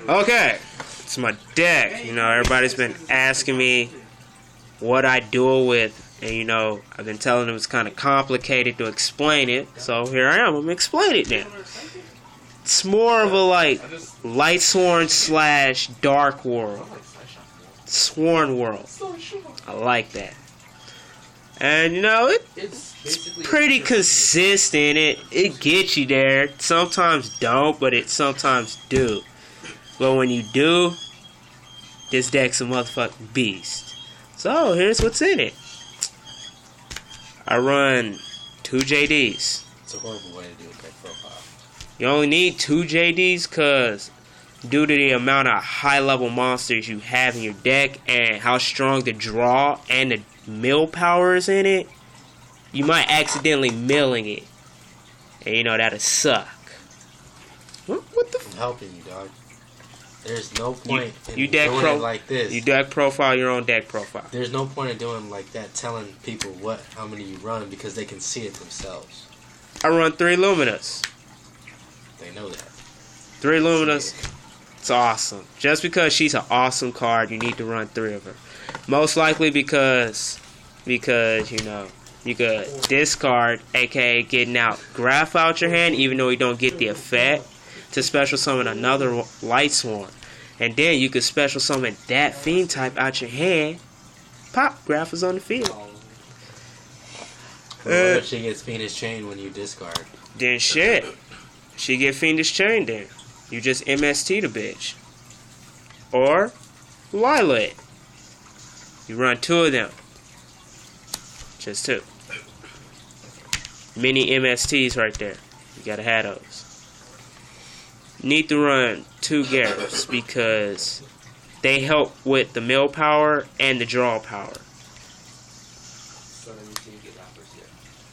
Okay, it's my deck. You know, everybody's been asking me what I duel with. And, you know, I've been telling them it's kind of complicated to explain it. So here I am. I'm going to explain it then. It's more of a, like, Lightsworn / Dark World. Sworn World. I like that. And, you know, it's pretty consistent. It gets you there. Sometimes don't, but it sometimes do. But when you do, this deck's a motherfucking beast. So, here's what's in it. I run 2 JDs. It's a horrible way to do a deck profile. You only need 2 JDs because due to the amount of high-level monsters you have in your deck and how strong the draw and the mill power is in it, you might accidentally milling it. And you know, that'll suck. What the f***? I'm helping you, dog. There's no point in you deck doing it like this. You deck profile your own deck profile. There's no point in doing like that, telling people how many you run, because they can see it themselves. I run 3 Luminas. They know that. 3 Luminas. It's awesome. Just because she's an awesome card, you need to run 3 of her. Most likely because you know, you could discard, aka getting out Graph out your hand, even though you don't get the effect, to special summon another Lightsworn. And then you could special summon that Fiend type out your hand. Pop, Graph is on the field. What if she gets Fiendish Chain when you discard? Then shit. She get Fiendish Chain then. You just MST the bitch. Or Lila. You run 2 of them. Just 2. Mini MSTs right there. You gotta have those. You need to run 2 Garrus because they help with the mill power and the draw power.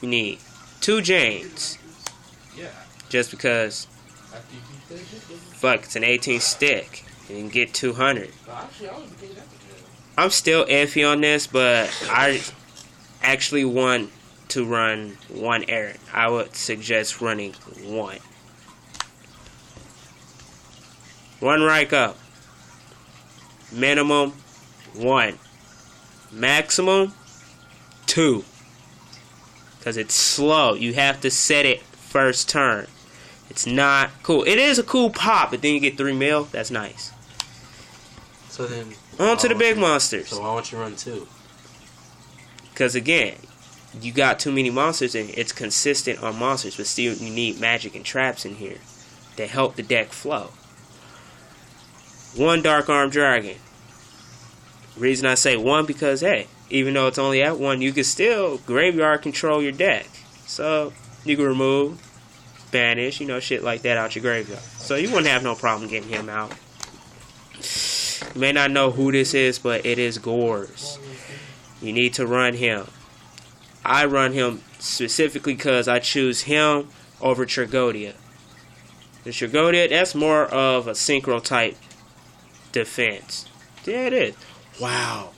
You need 2 Janes. Just because, fuck, it's an 18 stick. You can get 200. I'm still iffy on this, but I actually want to run 1 errand. I would suggest running 1. 1 rank up. Minimum 1. Maximum 2. Because it's slow. You have to set it first turn. It's not cool. It is a cool pop, but then you get 3 mil. That's nice. So then, on to the big monsters. So why won't you run 2? Because again, you got too many monsters and it's consistent on monsters, but still you need magic and traps in here to help the deck flow. 1 Dark Arm Dragon. Reason I say 1 because, hey, even though it's only at 1, you can still graveyard control your deck. So, you can remove, banish, you know, shit like that out your graveyard. So, you wouldn't have no problem getting him out. You may not know who this is, but it is Gores. You need to run him. I run him specifically because I choose him over Tragodia. The Tragodia, that's more of a synchro type defense. Yeah, it is. Wow.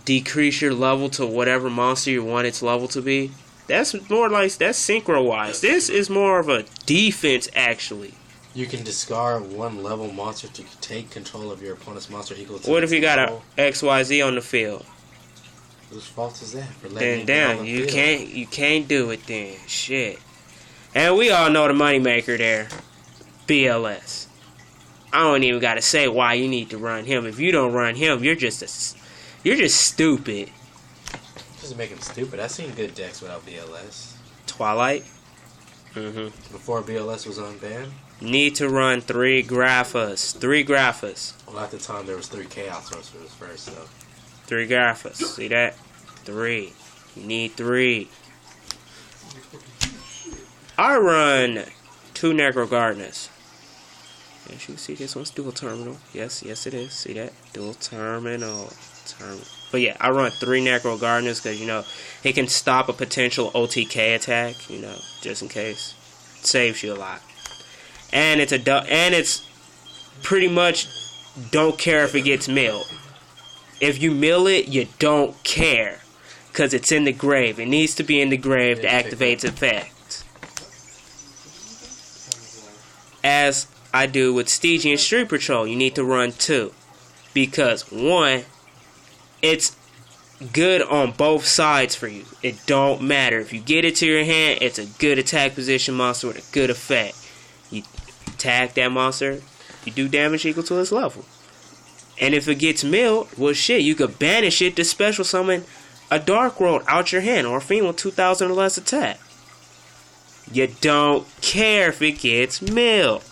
Decrease your level to whatever monster you want its level to be. That's more like, that's synchro wise. This is more of a defense actually. You can discard 1 level monster to take control of your opponent's monster equal to. What if you got a XYZ on the field? Whose fault is that? For letting Then you can't do it then. Shit. And we all know the moneymaker there. BLS. I don't even gotta say why you need to run him. If you don't run him, you're just stupid. Doesn't make him stupid. I've seen good decks without BLS. Twilight. Before BLS was unbanned. Need to run 3 Graphas. 3 Graphas. Well, at the time there was 3 Chaos Sorcerers first, so. 3 Graphas. See that? 3. You need 3. I run 2 Necro Gardeners. As you can see, this one's dual terminal. Yes, it is. See that? Dual terminal. But yeah, I run 3 Necro Gardeners because, you know, it can stop a potential OTK attack, you know, just in case. It saves you a lot. And it's pretty much don't care if it gets milled. If you mill it, you don't care because it's in the grave. It needs to be in the grave to activate its effect. As I do with Stygian Street Patrol. You need to run 2. Because 1, it's good on both sides for you. It don't matter. If you get it to your hand, it's a good attack position monster with a good effect. You attack that monster, you do damage equal to its level. And if it gets milled, well shit, you could banish it to special summon a Dark World out your hand or a Fiend with 2,000 or less attack. You don't care if it gets milled.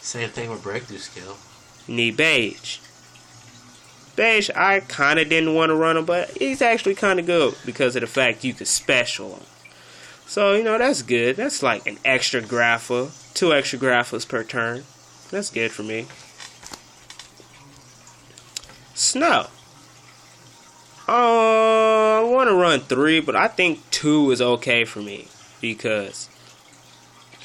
Same thing with breakthrough skill. You need Beige. Beige, I kind of didn't want to run him, but he's actually kind of good because of the fact you could special him. So, you know, that's good. That's like an extra Grapha. 2 extra Graphas per turn. That's good for me. Snow. I want to run 3, but I think 2 is okay for me. Because,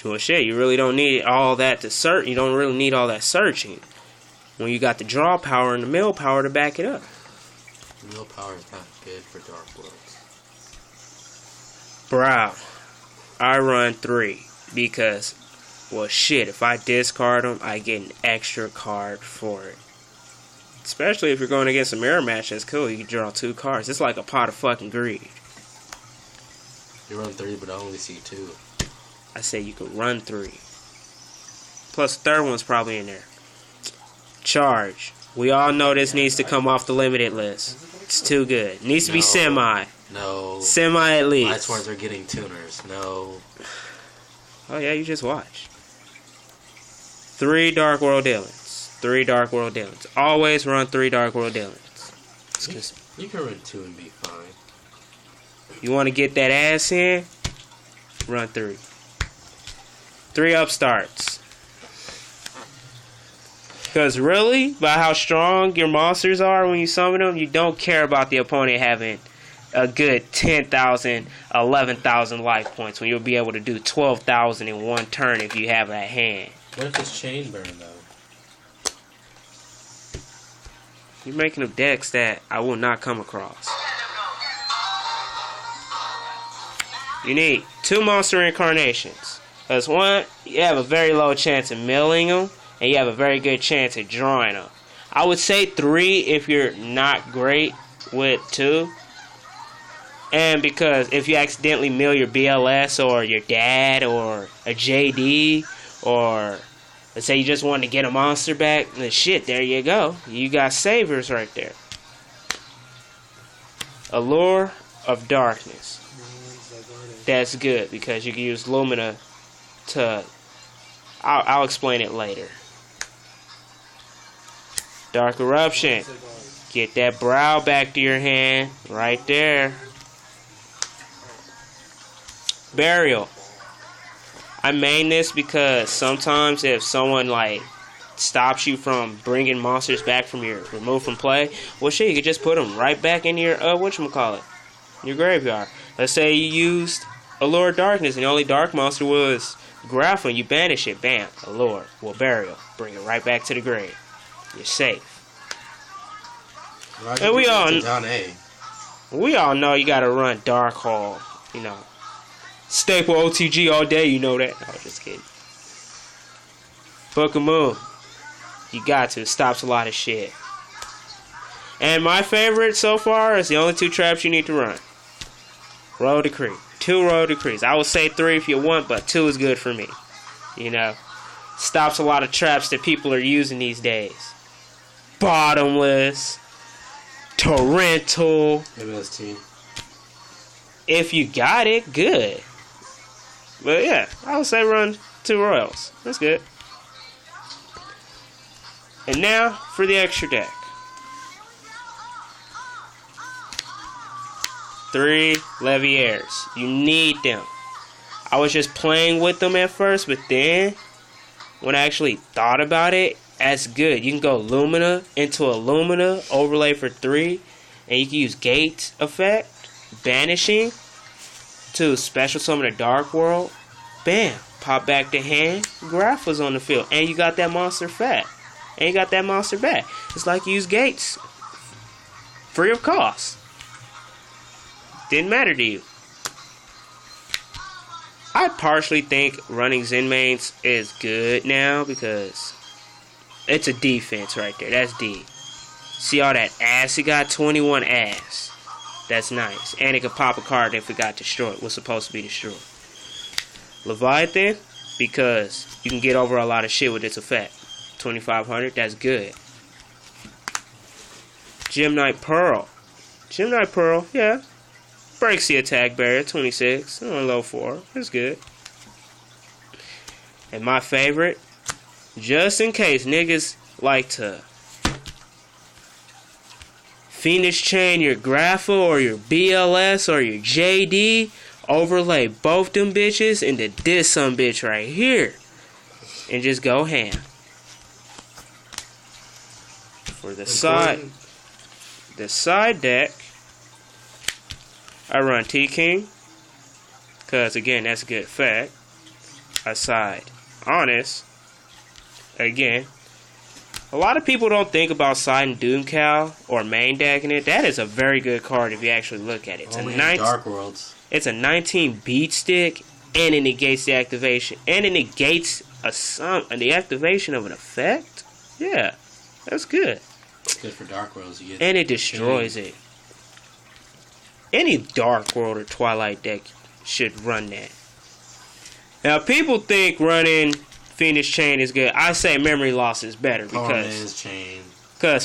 well, shit, you really don't need all that to search. You don't really need all that searching when you got the draw power and the mill power to back it up. Mill power is not good for Dark Worlds. Brow. I run 3 because, well, shit, if I discard them, I get an extra card for it. Especially if you're going against a mirror match, that's cool. You can draw 2 cards. It's like a pot of fucking greed. You run 3, but I only see 2. I say you can run 3. Plus, the 3rd one's probably in there. Charge. We all know this needs to come off the limited list. It's too good. It needs to be semi. No. Semi at least. Lightsworns are getting tuners. No. Oh yeah, you just watch. 3 Dark World Dealings. 3 Dark World Dealings. Always run 3 Dark World Dealings. You can run 2 and be fine. You want to get that ass in? Run 3. 3 upstarts. Because really, by how strong your monsters are when you summon them, you don't care about the opponent having a good 10,000, 11,000 life points when you'll be able to do 12,000 in 1 turn if you have that hand. What if it's chain burn though? You're making up decks that I will not come across. You need 2 monster incarnations. Because 1, you have a very low chance of milling them, and you have a very good chance at drawing them. I would say 3 if you're not great with 2. And because if you accidentally mill your BLS or your dad or a JD, or let's say you just wanted to get a monster back, then shit, there you go. You got savers right there. Allure of Darkness. That's good because you can use Lumina to... I'll explain it later. Dark Eruption. Get that brow back to your hand. Right there. Burial. I main this because sometimes if someone like stops you from bringing monsters back from your remove from play, well shit, you could just put them right back in your whatchamacallit, your graveyard. Let's say you used Allure of Darkness and the only dark monster was Grapha, you banish it, bam, Allure, well, Burial, bring it right back to the grave. You're safe. And we all know you gotta run Dark Hall, you know. Staple OTG all day, you know that. I was just kidding. Book of Moon. You got to. It stops a lot of shit. And my favorite so far is the only 2 traps you need to run. Road Decree. 2 Road Decrees. I would say 3 if you want, but 2 is good for me. You know. Stops a lot of traps that people are using these days. Bottomless. Torrential. MST. If you got it, good. But yeah, I would say run 2 Royals. That's good. And now for the extra deck. 3 Leviaires. You need them. I was just playing with them at first, but then when I actually thought about it, that's good. You can go Lumina into a Lumina overlay for 3, and you can use Gate effect, banishing to special summon a Dark World. Bam, pop back the hand. Grapha's on the field, and you got that monster fat, and you got that monster back. It's like you use Gates free of cost. Didn't matter to you. I partially think running Zen mains is good now because it's a defense right there. That's D. See all that ass? It got 21 ass. That's nice. And it could pop a card if it got destroyed. Was supposed to be destroyed. Leviathan, because you can get over a lot of shit with its effect. 2500, that's good. Gemnite Pearl. Gemnite Pearl, yeah. Breaks the attack barrier, 26. On low 4. That's good. And my favorite, just in case niggas like to Phoenix Chain your Grapha or your BLS or your JD, overlay both them bitches into this some bitch right here. And just go ham. For the side deck, I run T-King. Because again, that's a good effect. Aside Honest. Again. A lot of people don't think about siding Doomcow or main decking it. That is a very good card if you actually look at it. It's only a Dark Worlds. It's a 19 beat stick, and it negates the activation, and it negates the activation of an effect. Yeah, that's good. Good for Dark Worlds. You get and it destroys it. Any Dark World or Twilight deck should run that. Now, people think running Phoenix Chain is good. I say Memory Loss is better because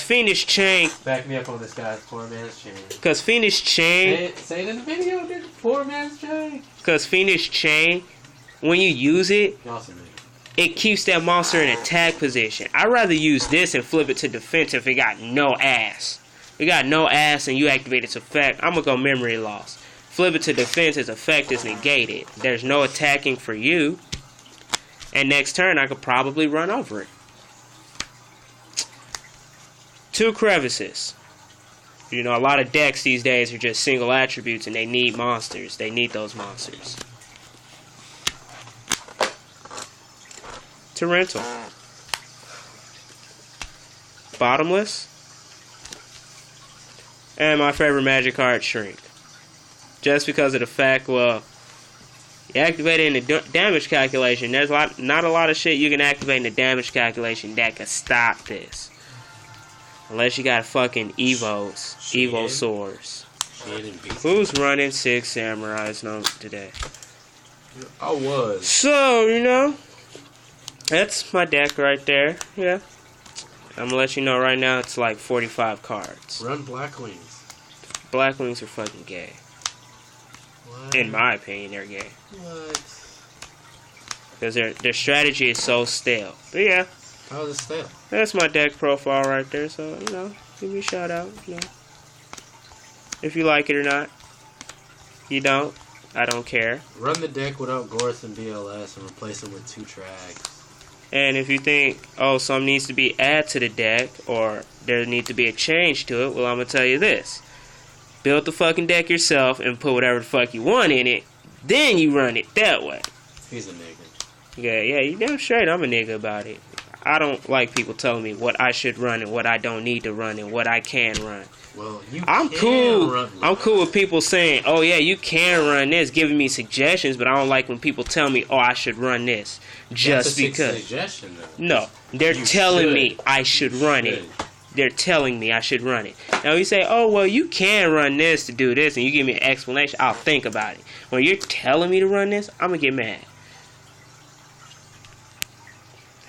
Phoenix Chain. Back me up on this, guys. Poor man's chain. Because Phoenix Chain. Say it in the video, dude. Poor man's chain. Because Phoenix Chain, when you use it, it keeps that monster in attack position. I'd rather use this and flip it to defense if it got no ass. If it got no ass and you activate its effect, I'm going to go Memory Loss. Flip it to defense, its effect is negated. There's no attacking for you. And next turn, I could probably run over it. 2 crevices. You know, a lot of decks these days are just single attributes and they need monsters. They need those monsters. Torrential. Bottomless. And my favorite magic card, Shrink. Just because of the fact, well, you activate it in the damage calculation. There's not a lot of shit you can activate in the damage calculation that can stop this. Unless you got fucking Evo swords. Who's running 6 Samurais today? I was. So, you know, that's my deck right there. Yeah. I'm gonna let you know right now it's like 45 cards. Run Black Wings. Black Wings are fucking gay. What? In my opinion, they're gay. What? Because their strategy is so stale. But yeah. How is it stale? That's my deck profile right there. So, you know, give me a shout out. You know. If you like it or not. You don't. I don't care. Run the deck without Gorth and BLS and replace it with 2 tracks. And if you think, oh, something needs to be added to the deck, or there needs to be a change to it, well, I'm going to tell you this. Build the fucking deck yourself and put whatever the fuck you want in it. Then you run it that way. He's a nigga. Yeah, you damn straight I'm a nigga about it. I don't like people telling me what I should run and what I don't need to run and what I can run. Well, I'm cool with people saying, oh yeah, you can run this, giving me suggestions, but I don't like when people tell me, oh, I should run this just because. Suggestion, though. No, they're telling me I should run it. They're telling me I should run it. Now you say, oh, well, you can run this to do this, and you give me an explanation, I'll think about it. When you're telling me to run this, I'm going to get mad.